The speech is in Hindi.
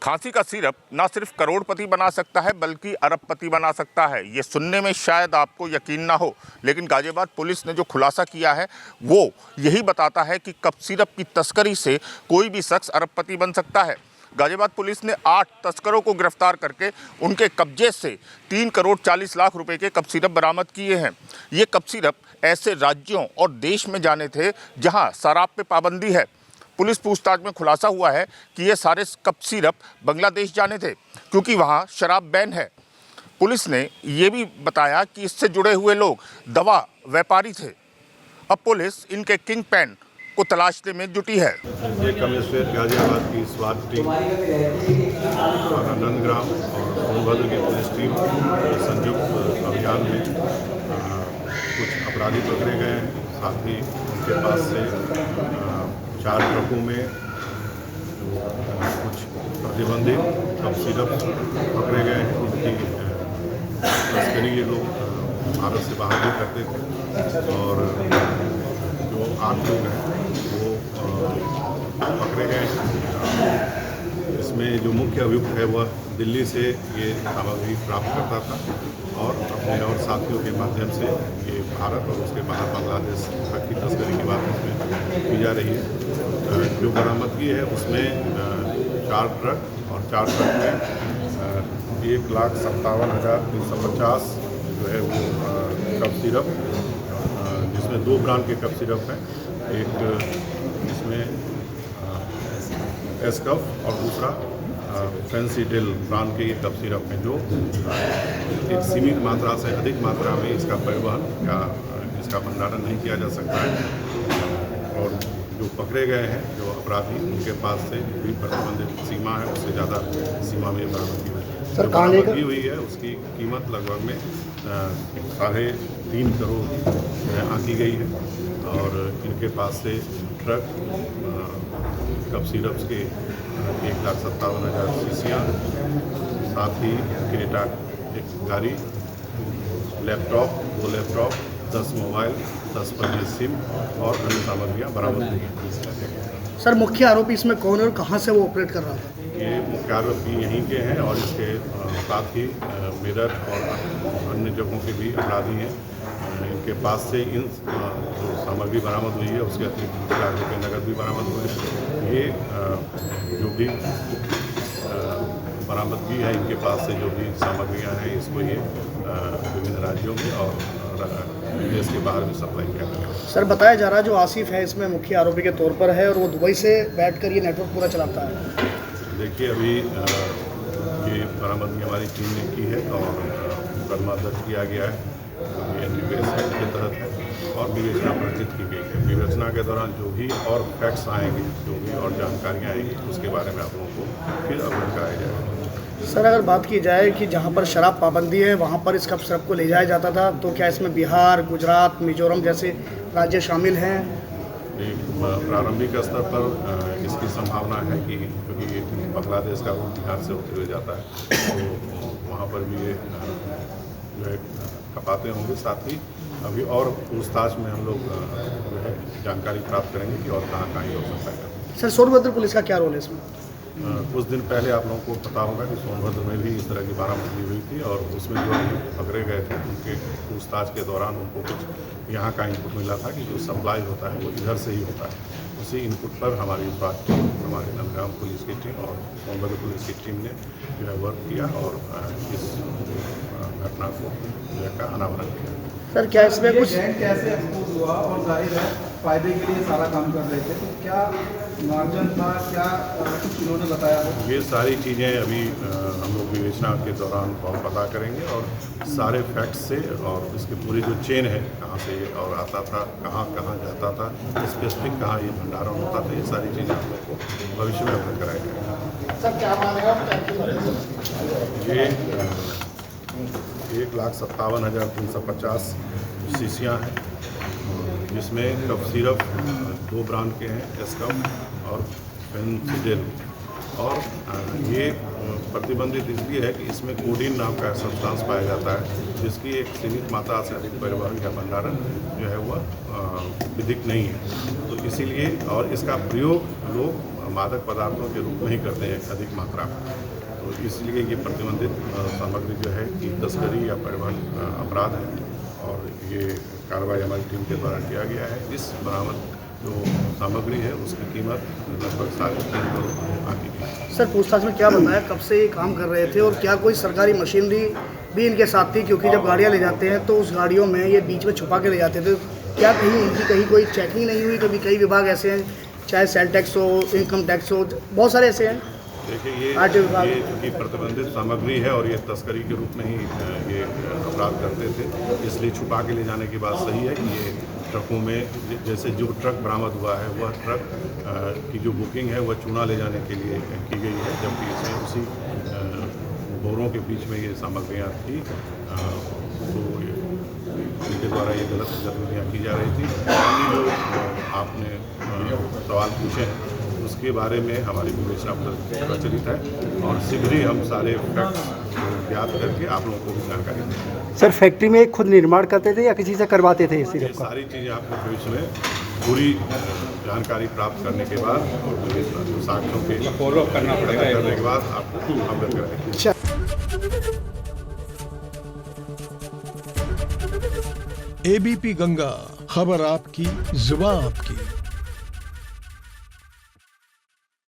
खांसी का सिरप ना सिर्फ करोड़पति बना सकता है बल्कि अरबपति बना सकता है। ये सुनने में शायद आपको यकीन ना हो, लेकिन गाजियाबाद पुलिस ने जो खुलासा किया है वो यही बताता है कि कफ सिरप की तस्करी से कोई भी शख्स अरबपति बन सकता है। गाजियाबाद पुलिस ने 8 तस्करों को गिरफ्तार करके उनके कब्जे से 3 करोड़ 40 लाख रुपए के कफ सिरप बरामद किए हैं। ये कफ सिरप ऐसे राज्यों और देश में जाने थे जहां शराब पे पाबंदी है। पुलिस पूछताछ में खुलासा हुआ है कि ये सारे कफ सिरप बांग्लादेश जाने थे क्योंकि वहाँ शराब बैन है। पुलिस ने ये भी बताया कि इससे जुड़े हुए लोग दवा व्यापारी थे। अब पुलिस इनके किंग पैन को तलाशने में जुटी है। ये कमिश्नरेट गाजियाबाद की स्वाट टीम नंदग्राम और सोनभद्र की पुलिस टीम संयुक्त अभियान में कुछ अपराधी पकड़े गए हैं। साथ ही उनके पास से 4 ट्रकों में कुछ प्रतिबंधित कफ सिरप पकड़े गए हैं। उनकी तस्करी ये लोग भारत से बाहर भी करते थे और जो 8 लोग हैं वो पकड़े गए हैं। इसमें जो मुख्य अभियुक्त है वह दिल्ली से ये सामग्री प्राप्त करता था और अपने और साथियों के माध्यम से ये भारत और उसके बाहर बांग्लादेश तक की तस्करी की बात इसमें की जा रही है। जो बरामदगी है उसमें 4 ट्रक और 4 ट्रक में 1,57,350 जो है वो कफ सिरप, जिसमें 2 ब्रांड के कफ सिरप हैं। एक इसमें एसकफ और दूसरा फैंसी डेल ब्रांड के ये कफ सिरप हैं, जो एक सीमित मात्रा से अधिक मात्रा में इसका परिवहन या इसका भंडारण नहीं किया जा सकता है। और जो पकड़े गए हैं जो अपराधी, उनके पास से भी प्रतिबंधित सीमा है, उससे ज़्यादा सीमा में बरामदगी हुई है। जो बरामदगी हुई है उसकी कीमत लगभग में 3.5 करोड़ आंकी गई है और इनके पास से ट्रक कफ सिरप्स के 1,57,000 शीशियाँ, साथ ही क्रेटा एक गाड़ी, लैपटॉप, 2 लैपटॉप, 10 मोबाइल, 10 फर्जी सिम और अन्य सामग्रियाँ बरामद हुई हैं। सर, मुख्य आरोपी इसमें कौन है और कहाँ से वो ऑपरेट कर रहा था? ये मुख्य आरोपी यहीं के हैं और इसके साथ ही मेरठ और अन्य जगहों के भी अपराधी हैं। इनके पास से इन जो सामग्री बरामद हुई है उसके अतिरिक्त 1 लाख रुपये नकद भी बरामद हुए हैं। ये जो भी बरामदगी है, इनके पास से जो भी सामग्रियां हैं, इसको ये विभिन्न राज्यों में और देश के बाहर भी सप्लाई किया गया। सर, बताया जा रहा है जो आसिफ है इसमें मुख्य आरोपी के तौर पर है और वो दुबई से बैठकर ये नेटवर्क पूरा चलाता है। देखिए, अभी ये बरामदगी हमारी टीम ने की है और मुकदमा दर्ज किया गया है। NDPS एक्ट के तहत है और विवेचना प्रचित की गई है। विवेचना के दौरान जो भी और फैक्ट्स आएंगे, जो भी और जानकारियाँ आएंगी, उसके बारे में आप लोगों को फिर अवगत कराया जाएगा। सर, अगर बात की जाए कि जहाँ पर शराब पाबंदी है वहाँ पर इस कफ सिरप को ले जाया जाता था, तो क्या इसमें बिहार, गुजरात, मिजोरम जैसे राज्य शामिल हैं? प्रारंभिक स्तर पर इसकी संभावना है कि क्योंकि बांग्लादेश का रूट बिहार से होते हुए जाता है, तो वहाँ पर भी ये जो है खपाते होंगे। साथ ही अभी और पूछताछ में हम लोग जो है जानकारी प्राप्त करेंगे कि और कहाँ ये हो सकता है। सर, सोनभद्र पुलिस का क्या रोल है इसमें? कुछ दिन पहले आप लोगों को पता होगा कि सोनभद्र में भी इस तरह की बरामदगी हुई थी और उसमें जो पकड़े गए थे उनके पूछताछ के दौरान उनको कुछ यहाँ का इनपुट मिला था कि जो सप्लाई होता है वो इधर से ही होता है। उसी इनपुट पर हमारी स्वास्थ्य टीम, हमारी नंदग्राम पुलिस की टीम और सोनभद्र पुलिस की टीम ने जो है वर्क किया और इस घटना को जो है का अनावरण किया। सर, क्या इसमें कुछ कैसे एक्सपोज हुआ और जाहिर है फायदे के लिए सारा काम कर रहे थे, तो क्या मार्जिन था, क्या कुछ इन्होंने बताया हो? ये सारी चीज़ें अभी हम लोग विवेचना के दौरान बहुत पता करेंगे और सारे फैक्ट्स से और इसकी पूरी जो चेन है, कहाँ से और आता था, कहाँ जाता था, स्पेसिफिक कहाँ ये भंडारण होता था, ये सारी चीज़ें हम लोग को भविष्य में अवगत कराया जाएगा। सर, क्या मानेगा ये 1,57,350 शीशियाँ हैं, जिसमें कफ सिरप 2 ब्रांड के हैं, एसकफ और फेंसिडेल। और ये प्रतिबंधित इसलिए है कि इसमें कोडीन नाम का सब्सटेंस पाया जाता है, जिसकी एक सीमित मात्रा से अधिक परिवहन या भंडारण जो है वह विधिक नहीं है। तो इसीलिए और इसका प्रयोग लोग मादक पदार्थों के रूप में ही करते हैं अधिक मात्रा में। तो इसलिए ये प्रतिबंधित सामग्री जो है कि तस्करी या परिवहन अपराध है और ये कार्रवाई हमारी टीम के द्वारा किया गया है। इस बरामद जो सामग्री है उसकी कीमत लगभग 3.5 करोड़ आती है। सर पूछताछ में क्या बताया कब से ये काम कर रहे थे और क्या कोई सरकारी मशीनरी भी इनके साथ थी, क्योंकि जब गाड़ियाँ ले जाते हैं तो उस गाड़ियों में ये बीच में छुपा के ले जाते थे। क्या कहीं इनकी कहीं कोई चेकिंग नहीं हुई? कभी कई विभाग ऐसे हैं, चाहे सेल टैक्स हो, इनकम टैक्स हो, बहुत सारे ऐसे हैं। देखिए ये चूँकि प्रतिबंधित सामग्री है और ये तस्करी के रूप में ही ये अपराध करते थे, इसलिए छुपा के ले जाने की बात सही है कि ये ट्रकों में जैसे जो ट्रक बरामद हुआ है वह ट्रक की जो बुकिंग है वह चूना ले जाने के लिए की गई है, जबकि इसमें उसी बोरों के बीच में ये सामग्रियाँ थी। तो इनके द्वारा ये गलत गतिविधियाँ की जा रही थी। जो आपने सवाल पूछे हैं उसके बारे में हमारी विवेचना प्रचलित है और शीघ्र ही हम सारे फैक्ट्स ज्ञात करके आप लोगों को भी जानकारी देंगे। सर फैक्ट्री में खुद निर्माण करते थे या किसी से करवाते थे? ये सारी चीज़ें आपको भविष्य में पूरी जानकारी प्राप्त करने के बाद और साक्ष्यों के फॉलो करना पड़ेगा करने के बाद आपको अवगत करेंगे। एबीपी गंगा, खबर आपकी, जुबान आपकी।